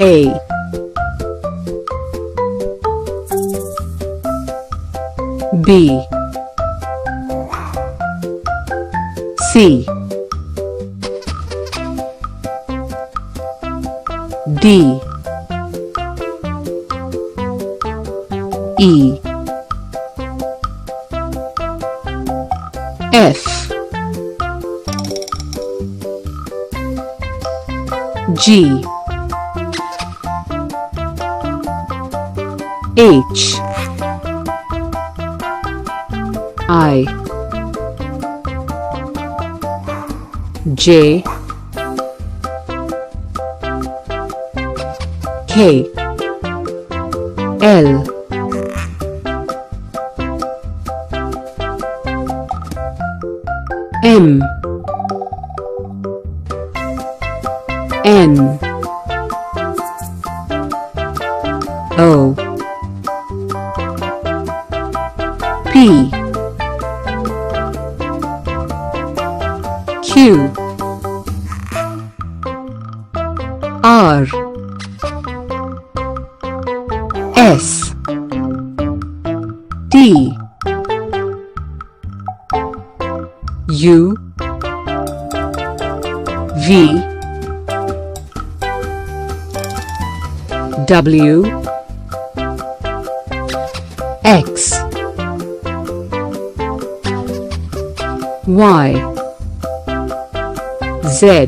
A B C D E F G H I J K L M N O P Q R S T U V W X Y Z